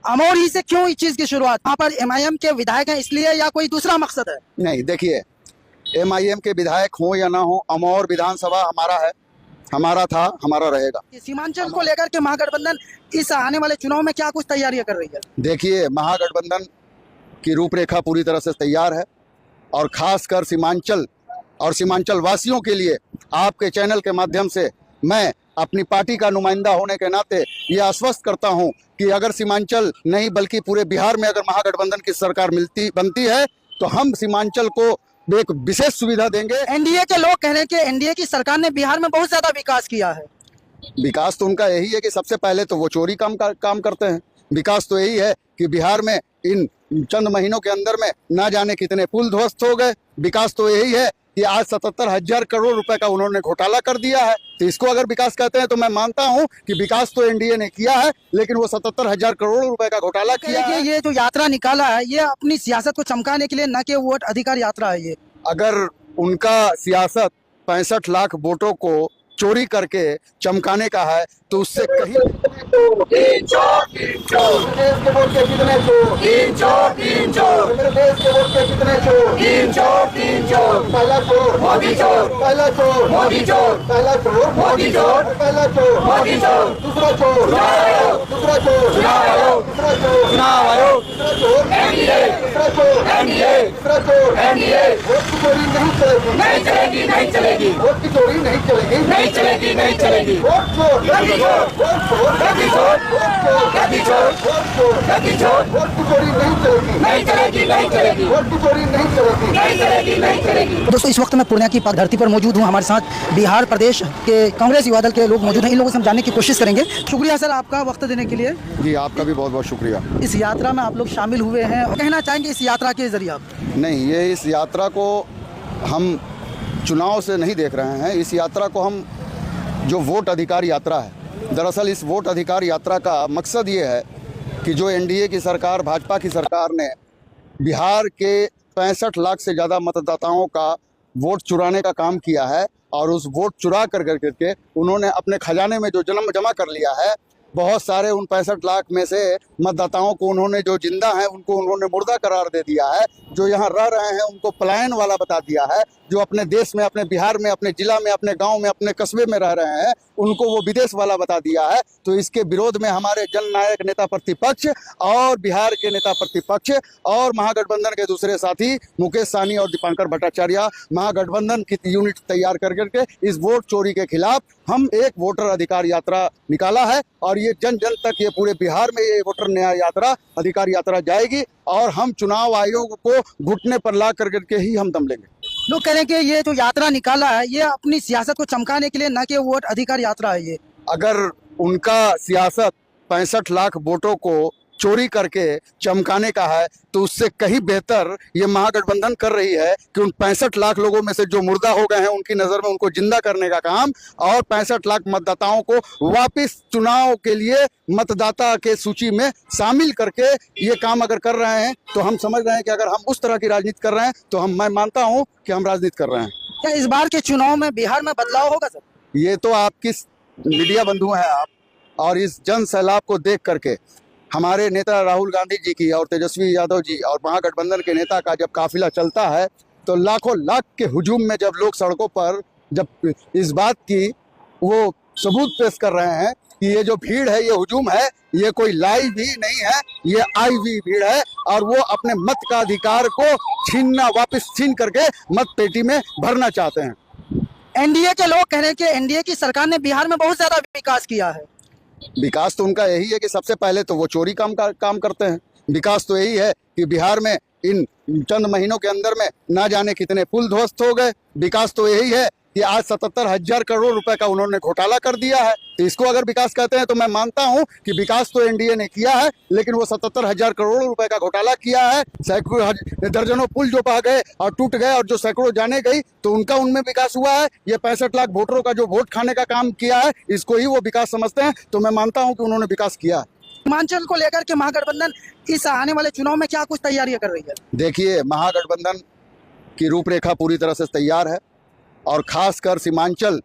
अमौरी से क्यों इस चीज की शुरुआत? वहाँ पर एमआईएम के विधायक हैं इसलिए या कोई दूसरा मकसद है? नहीं, देखिए, एमआईएम के विधायक हो या ना हो, अमौर विधानसभा हमारा है, हमारा था, हमारा रहेगा। सीमांचल को लेकर के महागठबंधन इस आने वाले चुनाव में क्या कुछ तैयारियां कर रही है? देखिए, महागठबंधन की रूपरेखा पूरी तरह से तैयार है और खासकर सीमांचल और सीमांचल वासियों के लिए आपके चैनल के माध्यम से मैं अपनी पार्टी का नुमाइंदा होने के नाते ये आश्वस्त करता हूं कि अगर सीमांचल नहीं बल्कि पूरे बिहार में अगर महागठबंधन की सरकार बनती है तो हम सीमांचल को एक विशेष सुविधा देंगे। एनडीए के लोग कह रहे हैं कि एनडीए की सरकार ने बिहार में बहुत ज्यादा विकास किया है। विकास तो उनका यही है कि सबसे पहले तो वो चोरी काम करते हैं। विकास तो यही है कि बिहार में इन चंद महीनों के अंदर में ना जाने कितने पुल ध्वस्त हो गए। विकास तो यही है कि आज 77,000 करोड़ रुपए का उन्होंने घोटाला कर दिया है। तो इसको अगर विकास कहते हैं तो मैं मानता हूं कि विकास तो एनडीए ने किया है, लेकिन वो 77,000 करोड़ रुपए का घोटाला किया है। ये जो यात्रा निकाला है ये अपनी सियासत को चमकाने के लिए, न कि वोट अधिकार यात्रा है ये। अगर उनका सियासत 65 लाख वोटों को चोरी करके चमकाने का है तो उससे कहीं तीन चोर देश के वोट के कितने चोर, तीन चोर तीन चोर मेरे देश के वोट के कितने चोर, तीन चोर पहला चोर मोदी चोर पहला चोर मोदी चोर पहला चोर मोदी चोर पहला चोर मोदी चोर दूसरा चोर चुनाव आयोग दूसरा चोर चुनाव आयोग दूसरा चोर चुनाव आयोग दूसरा चोर एनडीए दूसरा चोर एनडीए दूसरा चोर एनडीए वोट की चोरी नहीं चलेगी, नहीं चलेगी नहीं चलेगी वोट की चोरी नहीं चलेगी, नहीं चलेगी नहीं चलेगी वोट चोर गद्दी चोर वोट चोर गद्दी चोर वोट चोर गद्दी चोर वोट चोर गद्दी चोर वोट की चोरी नहीं चलेगी, नहीं चलेगी नहीं चलेगी वोट की चोरी नहीं चलेगी। नहीं चलेगी नहीं चलेगी। दोस्तों इस वक्त मैं पूर्णिया की धरती पर मौजूद हूँ। हमारे साथ बिहार प्रदेश के कांग्रेस युवा दल के लोग मौजूद हैं। इन लोगों से हम जानने की कोशिश करेंगे। शुक्रिया सर आपका वक्त देने के लिए। जी, आपका भी बहुत बहुत शुक्रिया। इस यात्रा में आप लोग शामिल हुए हैं और कहना चाहेंगे इस यात्रा के जरिए आप? नहीं, ये इस यात्रा को हम चुनाव से नहीं देख रहे हैं। इस यात्रा को हम जो वोट अधिकार यात्रा है, दरअसल इस वोट अधिकार यात्रा का मकसद ये है कि जो एनडीए की सरकार, भाजपा की सरकार ने बिहार के 65 लाख से ज़्यादा मतदाताओं का वोट चुराने का काम किया है और उस वोट चुरा करके उन्होंने अपने खजाने में जो जमा कर लिया है, बहुत सारे उन 65 लाख में से मतदाताओं को उन्होंने जो जिंदा हैं उनको उन्होंने मुर्दा करार दे दिया है। जो यहाँ रह रहे हैं उनको पलायन वाला बता दिया है। जो अपने देश में, अपने बिहार में, अपने जिला में, अपने गांव में, अपने कस्बे में रह रहे हैं उनको वो विदेश वाला बता दिया है। तो इसके विरोध में हमारे जननायक नेता प्रतिपक्ष और बिहार के नेता प्रतिपक्ष और महागठबंधन के दूसरे साथी मुकेश सहनी और दीपांकर भट्टाचार्य महागठबंधन की यूनिट तैयार करके इस वोट चोरी के खिलाफ हम एक वोटर अधिकार यात्रा निकाला है और ये जन जन तक, ये पूरे बिहार में ये वोटर न्याय यात्रा, अधिकार यात्रा जाएगी और हम चुनाव आयोग को घुटने पर ला करके ही हम दम लेंगे। लोग कह रहे हैं कि ये जो यात्रा निकाला है ये अपनी सियासत को चमकाने के लिए, न कि वोट अधिकार यात्रा है ये। अगर उनका सियासत 65 लाख वोटों को चोरी करके चमकाने का है तो उससे कहीं बेहतर ये महागठबंधन कर रही है कि उन 65 लाख लोगों में से जो मुर्दा हो गए हैं उनकी नज़र में उनको जिंदा करने का काम और 65 लाख मतदाताओं को वापस चुनाव के लिए मतदाता के सूची में शामिल करके ये काम अगर कर रहे हैं तो हम समझ रहे हैं कि अगर हम उस तरह की राजनीति कर रहे हैं तो मैं मानता हूँ कि हम राजनीति कर रहे हैं। क्या इस बार के चुनाव में बिहार में बदलाव होगा सर? ये तो आपकी मीडिया बंधु हैं आप, और इस जन सैलाब को देख करके हमारे नेता राहुल गांधी जी की और तेजस्वी यादव जी और महागठबंधन के नेता का जब काफिला चलता है तो लाखों लाख के हुजूम में जब लोग सड़कों पर जब इस बात की वो सबूत पेश कर रहे हैं कि ये जो भीड़ है, ये हुजूम है, ये कोई लाई भी नहीं है, ये आई हुई भीड़ है और वो अपने मत का अधिकार को वापस छीन करके मत पेटी में भरना चाहते हैं। एनडीए के लोग कह रहे हैं कि एनडीए की सरकार ने बिहार में बहुत ज्यादा विकास किया है। विकास तो उनका यही है कि सबसे पहले तो वो चोरी काम करते हैं। विकास तो यही है कि बिहार में इन चंद महीनों के अंदर में ना जाने कितने पुल ध्वस्त हो गए। विकास तो यही है कि आज 77,000 करोड़ रुपए का उन्होंने घोटाला कर दिया है। तो इसको अगर विकास कहते हैं तो मैं मानता हूं कि विकास तो एनडीए ने किया है, लेकिन वो 77,000 करोड़ रुपए का घोटाला किया है। सैकड़ों दर्जनों पुल जो बह गए और टूट गए और जो सैकड़ों जाने गई तो उनका उनमें विकास हुआ है। ये 65 लाख वोटरों का जो वोट खाने का काम किया है इसको ही वो विकास समझते हैं। तो मैं मानता हूँ कि उन्होंने विकास किया है। सीमांचल को लेकर के महागठबंधन इस आने वाले चुनाव में क्या कुछ तैयारियां कर रही है? देखिए, महागठबंधन की रूपरेखा पूरी तरह से तैयार है और खासकर सीमांचल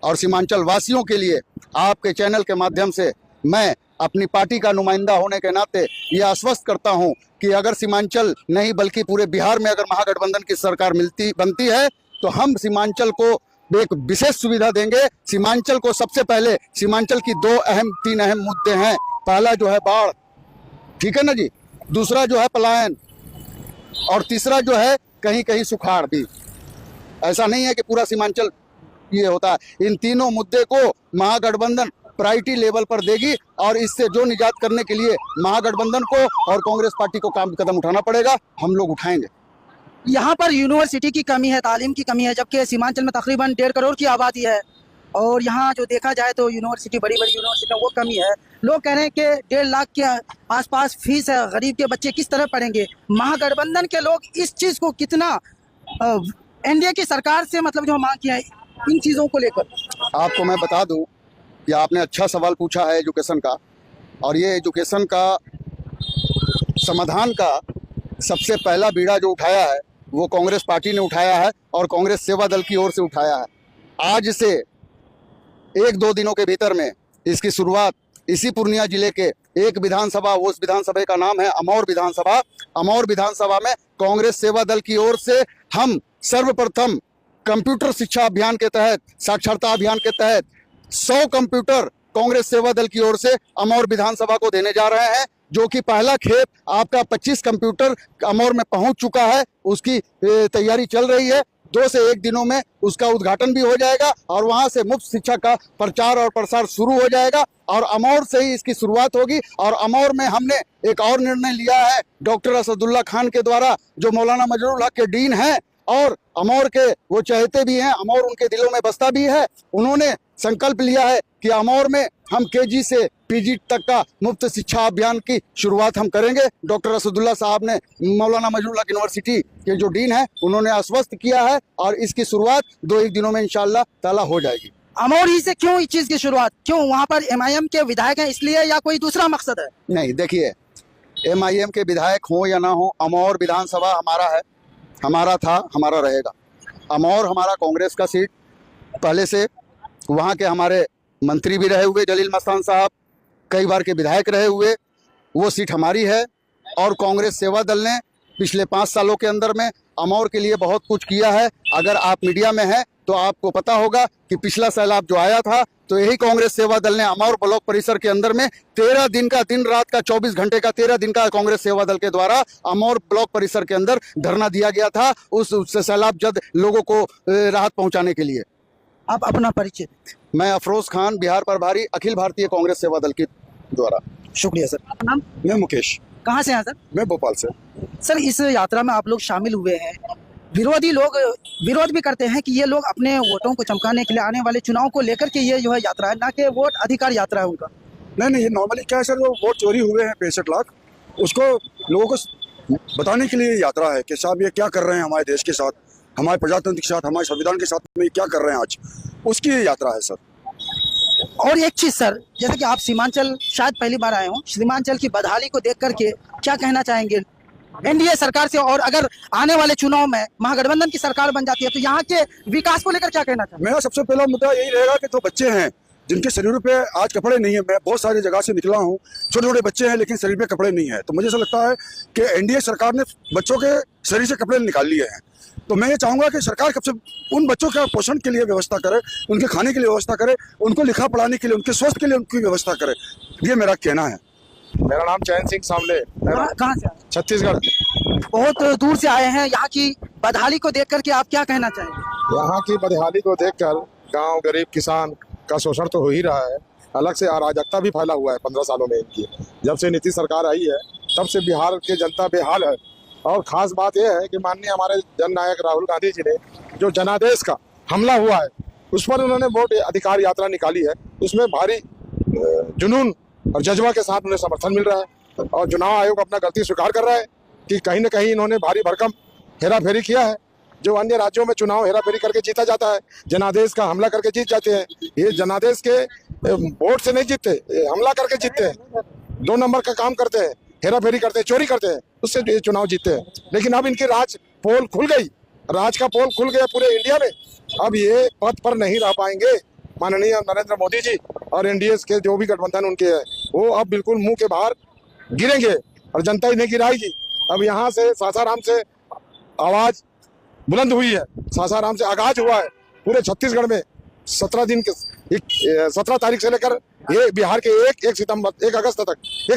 और सीमांचल वासियों के लिए आपके चैनल के माध्यम से मैं अपनी पार्टी का नुमाइंदा होने के नाते ये आश्वस्त करता हूं कि अगर सीमांचल नहीं बल्कि पूरे बिहार में अगर महागठबंधन की सरकार बनती है तो हम सीमांचल को एक विशेष सुविधा देंगे। सीमांचल को सबसे पहले सीमांचल की तीन अहम मुद्दे हैं। पहला जो है बाढ़, ठीक है ना जी, दूसरा जो है पलायन, और तीसरा जो है कहीं कहीं सुखाड़ भी। ऐसा नहीं है कि पूरा सीमांचल ये होता है। इन तीनों मुद्दे को महागठबंधन प्रायोरिटी लेवल पर देगी और इससे जो निजात करने के लिए महागठबंधन को और कांग्रेस पार्टी को कदम उठाना पड़ेगा, हम लोग उठाएंगे। यहाँ पर यूनिवर्सिटी की कमी है, तालीम की कमी है, जबकि सीमांचल में तकरीबन 1.5 करोड़ की आबादी है और यहाँ जो देखा जाए तो यूनिवर्सिटी, बड़ी बड़ी यूनिवर्सिटी में वो कमी है। लोग कह रहे हैं कि 1.5 लाख के आसपास फीस है, गरीब के बच्चे किस तरह पढ़ेंगे। महागठबंधन के लोग इस चीज़ को कितना एनडीए की सरकार से मतलब जो मांग किया है इन चीज़ों को लेकर। आपको मैं बता दूं कि आपने अच्छा सवाल पूछा है एजुकेशन का, और ये एजुकेशन का समाधान का सबसे पहला बीड़ा जो उठाया है वो कांग्रेस पार्टी ने उठाया है और कांग्रेस सेवा दल की ओर से उठाया है। आज से 1-2 दिनों के भीतर में इसकी शुरुआत इसी पूर्णिया जिले के एक विधानसभा, उस विधानसभा का नाम है अमौर विधानसभा। अमौर विधानसभा में कांग्रेस सेवा दल की ओर से हम सर्वप्रथम कंप्यूटर शिक्षा अभियान के तहत, साक्षरता अभियान के तहत 100 कंप्यूटर कांग्रेस सेवा दल की ओर से अमौर विधानसभा को देने जा रहे हैं, जो कि पहला खेप आपका 25 कंप्यूटर अमौर में पहुंच चुका है। उसकी तैयारी चल रही है। 2 से 1 दिनों में उसका उद्घाटन भी हो जाएगा और वहां से मुफ्त शिक्षा का प्रचार और प्रसार शुरू हो जाएगा और अमौर से ही इसकी शुरुआत होगी। और अमौर में हमने एक और निर्णय लिया है डॉक्टर असदुल्ला खान के द्वारा, जो मौलाना मजरूल हक के डीन हैं और अमौर के वो चाहते भी हैं, अमौर उनके दिलों में बसता भी है। उन्होंने संकल्प लिया है कि अमौर में हम केजी से पीजी तक का मुफ्त शिक्षा अभियान की शुरुआत हम करेंगे। डॉक्टर असदुल्ला साहब ने, मौलाना मजरूल हक यूनिवर्सिटी के जो डीन है, उन्होंने आश्वस्त किया है और इसकी शुरुआत 2-1 दिनों में इंशाल्लाह ताला हो जाएगी। अमौर ही से क्यों इस चीज़ की शुरुआत, क्यों वहाँ पर एमआईएम के विधायक हैं इसलिए या कोई दूसरा मकसद है? नहीं, देखिए, एमआईएम के विधायक हो या ना हो, अमौर विधानसभा हमारा है, हमारा था, हमारा रहेगा। अमौर हमारा कांग्रेस का सीट, पहले से वहाँ के हमारे मंत्री भी रहे हुए जलील मस्तान साहब, कई बार के विधायक रहे हुए, वो सीट हमारी है। और कांग्रेस सेवा दल ने पिछले 5 सालों के अंदर में अमौर के लिए बहुत कुछ किया है। अगर आप मीडिया में हैं तो आपको पता होगा कि पिछला सैलाब जो आया था तो यही कांग्रेस सेवा दल ने अमौर ब्लॉक परिसर के अंदर में 13 दिन का, दिन रात का, 24 घंटे का, 13 दिन का कांग्रेस सेवा दल के द्वारा अमौर ब्लॉक परिसर के अंदर धरना दिया गया था उस सैलाब जद लोगों को राहत पहुंचाने के लिए। आप अपना परिचय। मैं अफरोज खान, बिहार प्रभारी, अखिल भारतीय कांग्रेस सेवा दल के द्वारा। शुक्रिया सर। नाम? मैं मुकेश। कहाँ से हैं सर? मैं भोपाल से। सर, इस यात्रा में आप लोग शामिल हुए हैं, विरोधी लोग विरोध भी करते हैं कि ये लोग अपने वोटों को चमकाने के लिए आने वाले चुनाव को लेकर के ये जो है यात्रा है, ना कि वोट अधिकार यात्रा है उनका। नहीं, ये नॉर्मली क्या है सर, वो वोट चोरी हुए हैं 65 लाख, उसको लोगों को बताने के लिए यात्रा है कि साहब ये क्या कर रहे हैं हमारे देश के साथ, हमारे प्रजातंत्र के साथ, हमारे संविधान के साथ में क्या कर रहे हैं आज, उसकी ये यात्रा है सर। और एक चीज सर, जैसे कि आप सीमांचल शायद पहली बार आए हो, सीमांचल की बदहाली को देख करके क्या कहना चाहेंगे एनडीए सरकार से, और अगर आने वाले चुनाव में महागठबंधन की सरकार बन जाती है तो यहाँ के विकास को लेकर क्या कहना चाहेंगे? मेरा सबसे पहला मुद्दा यही रहेगा कि जो बच्चे हैं जिनके शरीरों पे आज कपड़े नहीं है, मैं बहुत सारी जगह से निकला हूँ, छोटे छोटे बच्चे हैं लेकिन शरीर पे कपड़े नहीं है, तो मुझे ऐसा लगता है कि एनडीए सरकार ने बच्चों के शरीर से कपड़े निकाल लिए हैं। तो मैं ये चाहूँगा कि सरकार कब से उन बच्चों का पोषण के लिए व्यवस्था करे, उनके खाने के लिए व्यवस्था करे, उनको लिखा पढ़ाने के लिए, उनके स्वास्थ्य के लिए उनकी व्यवस्था करे, ये मेरा कहना है। मेरा नाम चैन सिंह सामले। कहाँ से? छत्तीसगढ़। बहुत दूर से आए हैं, यहाँ की बदहाली को देख करके आप क्या कहना चाहेंगे? यहाँ की बदहाली को देखकर गांव गरीब किसान का शोषण तो हो ही रहा है, अलग से अराजकता भी फैला हुआ है 15 सालों में इनकी। जब से नीतीश सरकार आई है तब से बिहार की जनता बेहाल है। और खास बात यह है कि माननीय हमारे जननायक राहुल गांधी जी ने जो जनादेश का हमला हुआ है उस पर उन्होंने वोट अधिकार यात्रा निकाली है, उसमें भारी जुनून और जज्बा के साथ उन्हें समर्थन मिल रहा है। और चुनाव आयोग अपना गलती स्वीकार कर रहा है कि कहीं न कहीं इन्होंने भारी भरकम हेराफेरी किया है। जो अन्य राज्यों में चुनाव हेराफेरी करके जीता जाता है, जनादेश का हमला करके जीत जाते हैं, ये जनादेश के वोट से नहीं जीतते, हमला करके जीतते हैं, 2 नंबर का काम करते हैं, हेराफेरी करते हैं, चोरी करते हैं, उससे ये चुनाव जीतते हैं। लेकिन अब इनकी राज पोल खुल गई, राज का पोल खुल गया पूरे इंडिया में। अब ये पद पर नहीं रह पाएंगे, माननीय नरेंद्र मोदी जी और एनडीए के जो भी गठबंधन उनके हैं, वो अब बिल्कुल मुंह के बाहर गिरेंगे और जनता इन्हें गिराएगी। अब यहाँ से सासाराम से आवाज बुलंद हुई है, सासाराम से आगाज हुआ है। पूरे छत्तीसगढ़ में 17 तारीख से लेकर ये बिहार के 1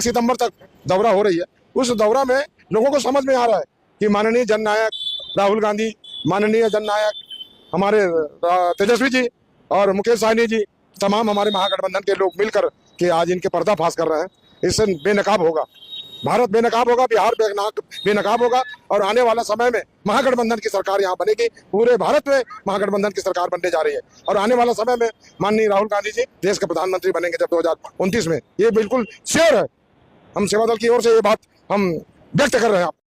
सितंबर तक दौरा हो रही है। उस दौरा में लोगों को समझ में आ रहा है कि माननीय जननायक राहुल गांधी, माननीय जननायक हमारे तेजस्वी जी और मुकेश सहनी जी, तमाम हमारे महागठबंधन के लोग मिलकर के आज इनके पर्दाफाश कर रहे हैं। इससे बेनकाब होगा, भारत बेनकाब होगा, बिहार बेनकाब होगा और आने वाला समय में महागठबंधन की सरकार यहाँ बनेगी। पूरे भारत में महागठबंधन की सरकार बनने जा रही है और आने वाला समय में माननीय राहुल गांधी जी देश के प्रधानमंत्री बनेंगे जब 2029 में। ये बिल्कुल श्योर है। हम सेवा दल की ओर से ये बात हम व्यक्त कर रहे हैं।